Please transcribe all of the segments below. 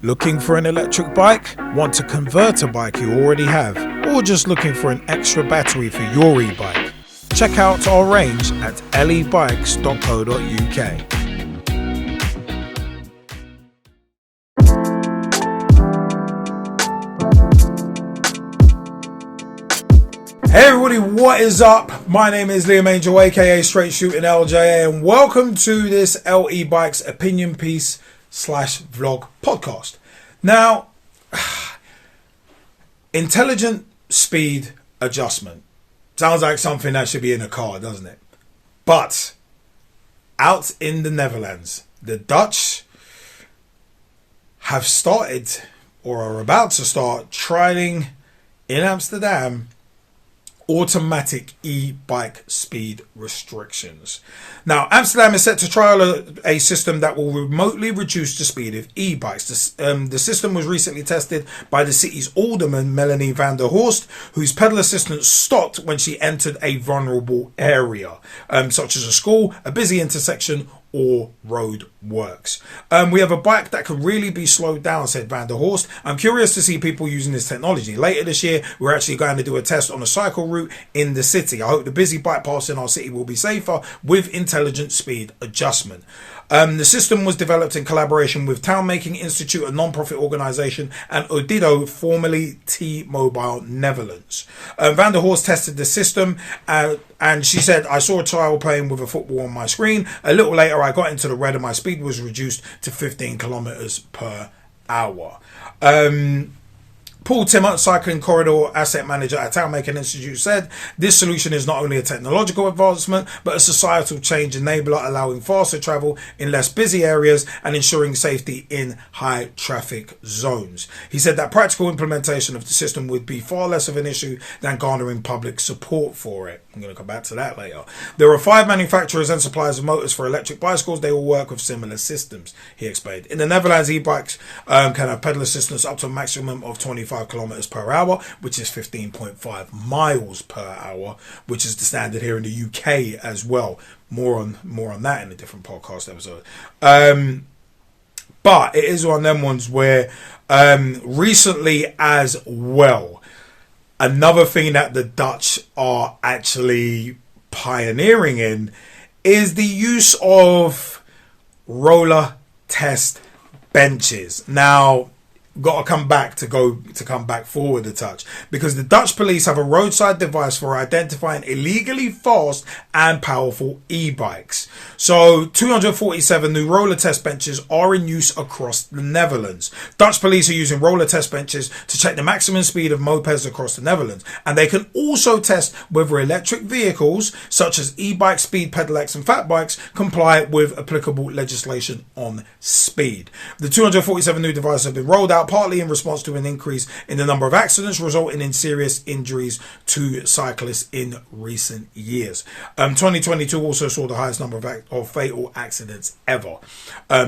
Looking for an electric bike? Want to convert a bike you already have? Or just looking for an extra battery for your e-bike? Check out our range at ebikes.co.uk. Hey everybody, what is up? My name is Liam Angel, aka Straight Shooting LJ, and welcome to this E-Bikes Opinion piece / vlog podcast. Now, intelligent speed adjustment sounds like something that should be in a car, doesn't it? But out in the Netherlands, the Dutch have started or are about to start trialing in Amsterdam automatic e-bike speed restrictions. Now, Amsterdam is set to trial a system that will remotely reduce the speed of e-bikes. The system was recently tested by the city's alderman, Melanie van der Horst, whose pedal assistant stopped when she entered a vulnerable area, such as a school, a busy intersection, or road works. We have a bike that can really be slowed down, said Van der Horst. I'm curious to see people using this technology. Later this year, we're actually going to do a test on a cycle route in the city. I hope the busy bike paths in our city will be safer with intelligent speed adjustment. The system was developed in collaboration with Town Making Institute, a non-profit organisation, and Odido, formerly T-Mobile Netherlands. Van der Horst tested the system and she said, I saw a child playing with a football on my screen. A little later, I got into the red and my speed was reduced to 15 kilometers per hour. Paul Timmer, Cycling Corridor Asset Manager at Town Making Institute, said this solution is not only a technological advancement but a societal change enabler, allowing faster travel in less busy areas and ensuring safety in high traffic zones. He said that practical implementation of the system would be far less of an issue than garnering public support for it. I'm going to come back to that later. There are 5 manufacturers and suppliers of motors for electric bicycles. They all work with similar systems, he explained. In the Netherlands, e-bikes can have pedal assistance up to a maximum of 25 kilometers per hour, which is 15.5 miles per hour, which is the standard here in the UK as well. More on that in a different podcast episode. But it is one of them ones where recently as well, another thing that the Dutch are actually pioneering in is the use of roller test benches. Now, got to come back forward a touch, because the Dutch police have a roadside device for identifying illegally fast and powerful e-bikes. So 247 new roller test benches are in use across the Netherlands. Dutch police are using roller test benches to check the maximum speed of mopeds across the Netherlands, and they can also test whether electric vehicles such as e-bikes, speed pedelecs and fat bikes comply with applicable legislation on speed. The 247 new devices have been rolled out partly in response to an increase in the number of accidents resulting in serious injuries to cyclists in recent years. 2022 also saw the highest number of fatal accidents ever,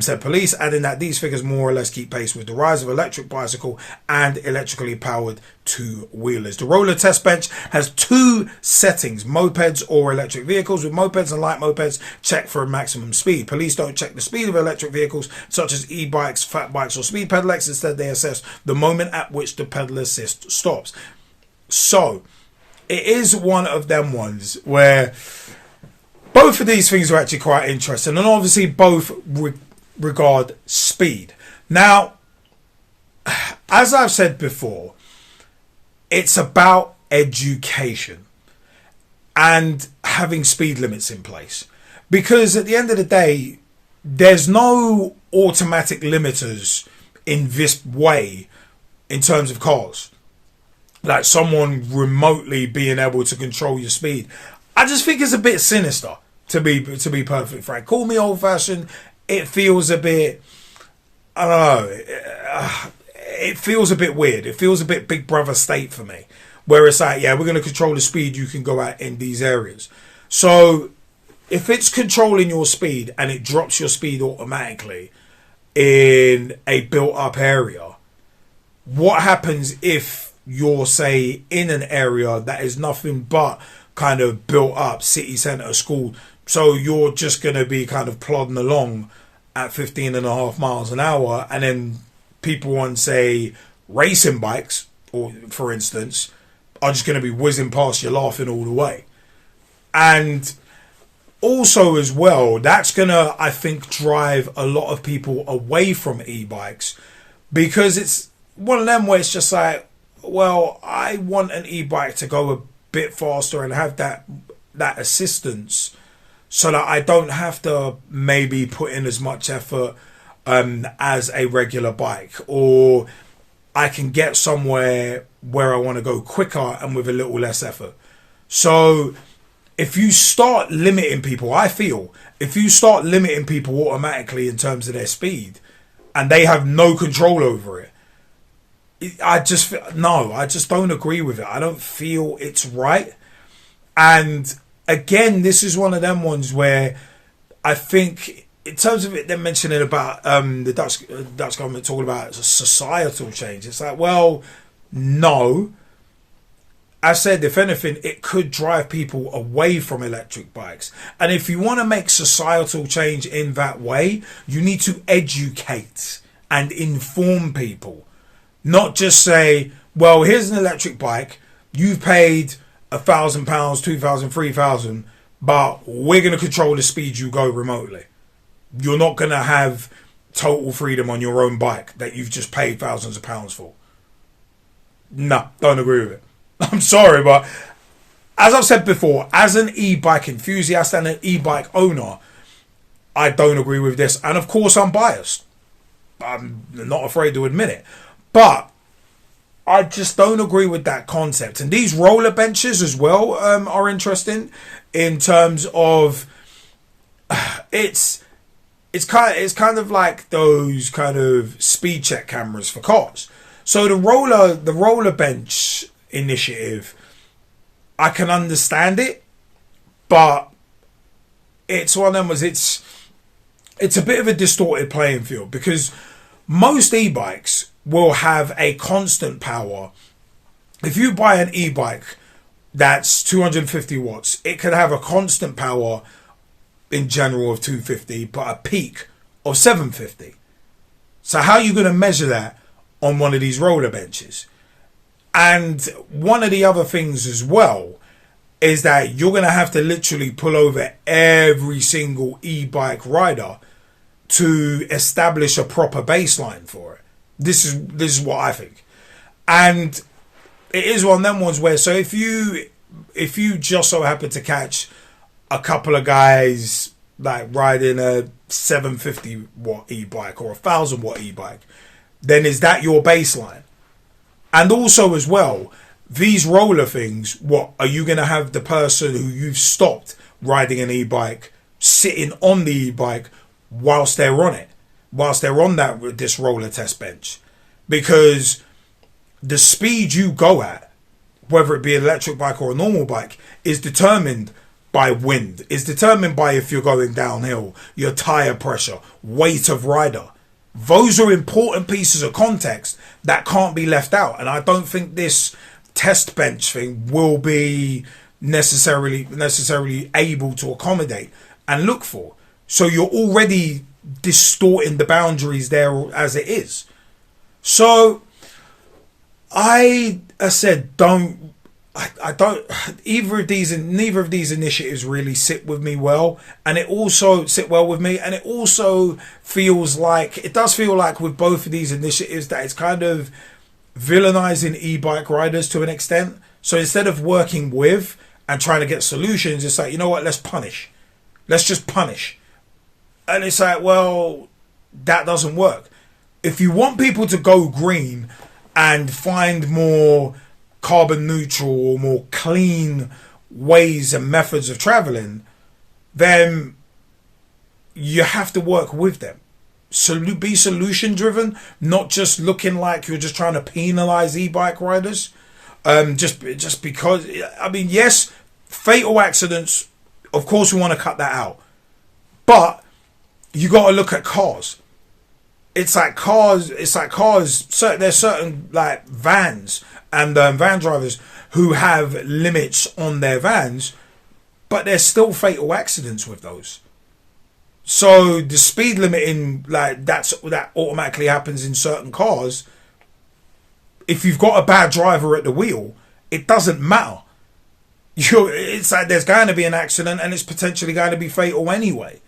said police, adding that these figures more or less keep pace with the rise of electric bicycle and electrically powered two-wheelers. The roller test bench has 2 settings: mopeds or electric vehicles. With mopeds and light mopeds, check for a maximum speed. Police don't check the speed of electric vehicles such as e-bikes, fat bikes or speed pedelecs. Instead, they assess the moment at which the pedal assist stops. So it is one of them ones where both of these things are actually quite interesting, and obviously both regard speed. Now, as I've said before, it's about education and having speed limits in place, because at the end of the day, there's no automatic limiters in this way in terms of cars, like someone remotely being able to control your speed. I just think it's a bit sinister, to be perfectly frank. Call me old fashioned. It feels a bit, I don't know, it feels a bit weird. It feels a bit Big Brother state for me, where it's like, yeah, we're going to control the speed you can go at in these areas. So if it's controlling your speed and it drops your speed automatically in a built up area, what happens if you're, say, in an area that is nothing but kind of built up city centre school, so you're just going to be kind of plodding along at 15.5 miles an hour, and then people on, say, racing bikes, or for instance, are just going to be whizzing past you laughing all the way. And also as well, that's going to, I think, drive a lot of people away from e-bikes, because it's one of them where it's just like, well, I want an e-bike to go a bit faster and have that assistance, so that I don't have to maybe put in as much effort as a regular bike, or I can get somewhere where I want to go quicker and with a little less effort. So if you start limiting people, I feel, if you start limiting people automatically in terms of their speed and they have no control over it, I just don't agree with it. I don't feel it's right. And again, this is one of them ones where I think, in terms of it, they're mentioning about the Dutch government talking about societal change. It's like, well, no. I said, if anything, it could drive people away from electric bikes. And if you want to make societal change in that way, you need to educate and inform people. Not just say, well, here's an electric bike, you've paid £1,000, £2,000, £3,000, but we're going to control the speed you go remotely. You're not going to have total freedom on your own bike that you've just paid thousands of pounds for. No, don't agree with it. I'm sorry, but as I've said before, as an e-bike enthusiast and an e-bike owner, I don't agree with this. And of course, I'm biased. I'm not afraid to admit it. But I just don't agree with that concept. And these roller benches as well are interesting in terms of it's kind of like those kind of speed check cameras for cars. So the roller bench initiative, I can understand it, but it's one of them was it's a bit of a distorted playing field, because most e-bikes will have a constant power. If you buy an e-bike that's 250 watts, it can have a constant power in general of 250, but a peak of 750. So how are you going to measure that on one of these roller benches? And one of the other things as well is that you're going to have to literally pull over every single e-bike rider to establish a proper baseline for it. This is what I think. And it is one of them ones where, so if you just so happen to catch a couple of guys like riding a 750 watt e-bike or 1,000 watt e-bike, then is that your baseline? And also as well, these roller things, what are you going to have the person who you've stopped riding an e-bike sitting on the e-bike whilst they're on it, whilst they're on this roller test bench? Because the speed you go at, whether it be an electric bike or a normal bike, is determined by wind, is determined by if you're going downhill, your tire pressure, weight of rider. Those are important pieces of context that can't be left out. And I don't think this test bench thing will be necessarily able to accommodate and look for. So you're already distorting the boundaries there as it is. So I said, I don't, neither of these initiatives really sit with me well, and it also sit well with me, and it also does feel like with both of these initiatives that it's kind of villainizing e-bike riders to an extent. So instead of working with and trying to get solutions, it's like, you know what, let's just punish. And it's like, well, that doesn't work. If you want people to go green and find more carbon neutral or more clean ways and methods of traveling, then you have to work with them. So be solution driven, not just looking like you're just trying to penalize e-bike riders. Just because, I mean, yes, fatal accidents, of course we want to cut that out, but you got to look at cars. It's like cars. There's certain like vans and van drivers who have limits on their vans, but there's still fatal accidents with those. So the speed limiting, like that automatically happens in certain cars. If you've got a bad driver at the wheel, it doesn't matter. It's like there's going to be an accident and it's potentially going to be fatal anyway.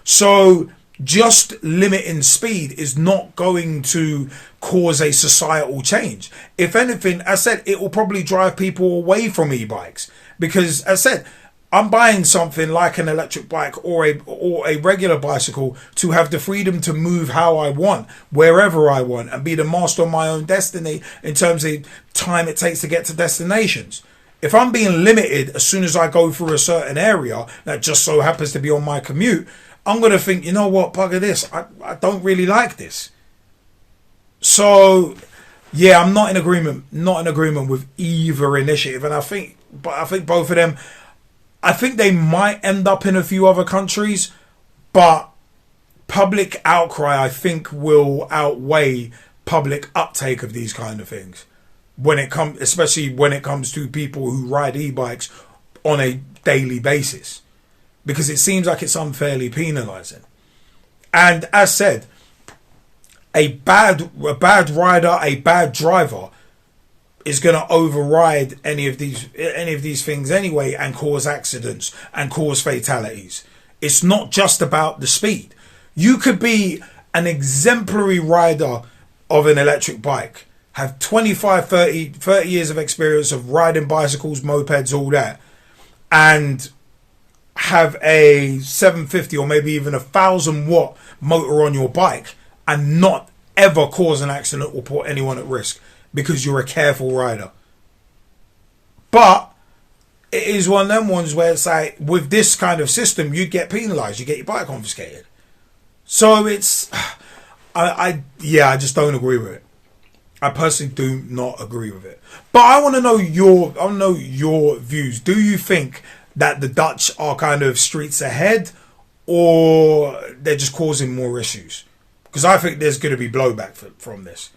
So just limiting speed is not going to cause a societal change. If anything, as I said, it will probably drive people away from e-bikes, because as I said, I'm buying something like an electric bike or a regular bicycle to have the freedom to move how I want, wherever I want, and be the master of my own destiny in terms of time it takes to get to destinations. If I'm being limited as soon as I go through a certain area that just so happens to be on my commute, I'm going to think, you know what, bugger this. I don't really like this. So, yeah, I'm not in agreement with either initiative. And I think both of them, I think they might end up in a few other countries, but public outcry, I think, will outweigh public uptake of these kind of things. Especially when it comes to people who ride e-bikes on a daily basis, because it seems like it's unfairly penalising. And as said, a bad rider, a bad driver is going to override any of these things anyway, and cause accidents and cause fatalities. It's not just about the speed. You could be an exemplary rider of an electric bike, have 25, 30 years of experience of riding bicycles, mopeds, all that, and have a 750 or maybe even 1,000-watt motor on your bike and not ever cause an accident or put anyone at risk because you're a careful rider. But it is one of them ones where it's like, with this kind of system, you get penalised, you get your bike confiscated. So it's, I just don't agree with it. I personally do not agree with it. But I want to know your views. Do you think that the Dutch are kind of streets ahead, or they're just causing more issues? Because I think there's going to be blowback from this.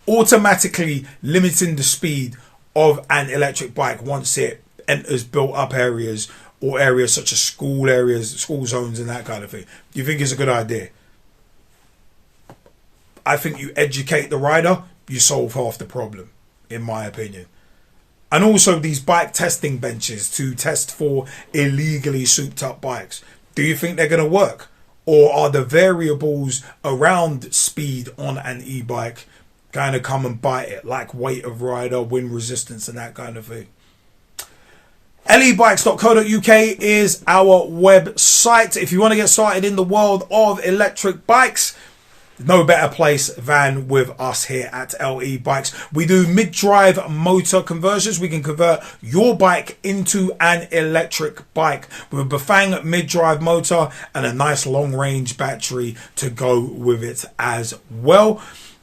Automatically limiting the speed of an electric bike once it enters built up areas, or areas such as school zones and that kind of thing. Do you think it's a good idea? I think you educate the rider, you solve half the problem, in my opinion. And also these bike testing benches to test for illegally souped up bikes. Do you think they're going to work? Or are the variables around speed on an e-bike kind of come and bite it, like weight of rider, wind resistance and that kind of thing? lebikes.co.uk is our website. If you want to get started in the world of electric bikes, no better place than with us here at LE Bikes. We do mid-drive motor conversions. We can convert your bike into an electric bike with a Bafang mid-drive motor and a nice long-range battery to go with it as well.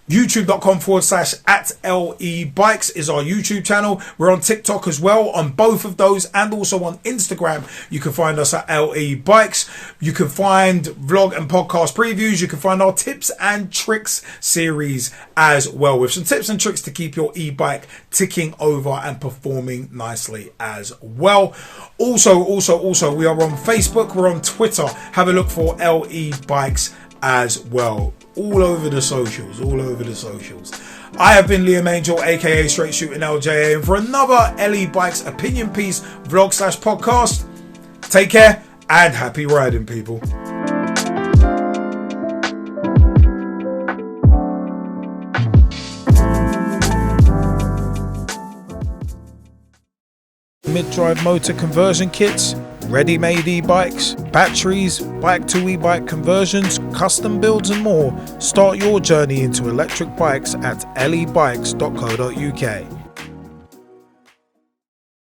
youtube.com/@LE-Bikes is our YouTube channel. We're on TikTok as well, on both of those, and also on Instagram. You can find us at LE Bikes. You can find vlog and podcast previews. You can find our tips and tricks series as well, with some tips and tricks to keep your e-bike ticking over and performing nicely as well. Also, we are on Facebook. We're on Twitter. Have a look for LE Bikes as well. All over the socials. I have been Liam Angel, aka Straight Shooting LJA, and for another LE Bikes opinion piece vlog/podcast. Take care and happy riding, people. Mid-drive motor conversion kits, ready-made e-bikes, batteries, bike-to-e-bike conversions, custom builds and more. Start your journey into electric bikes at lebikes.co.uk.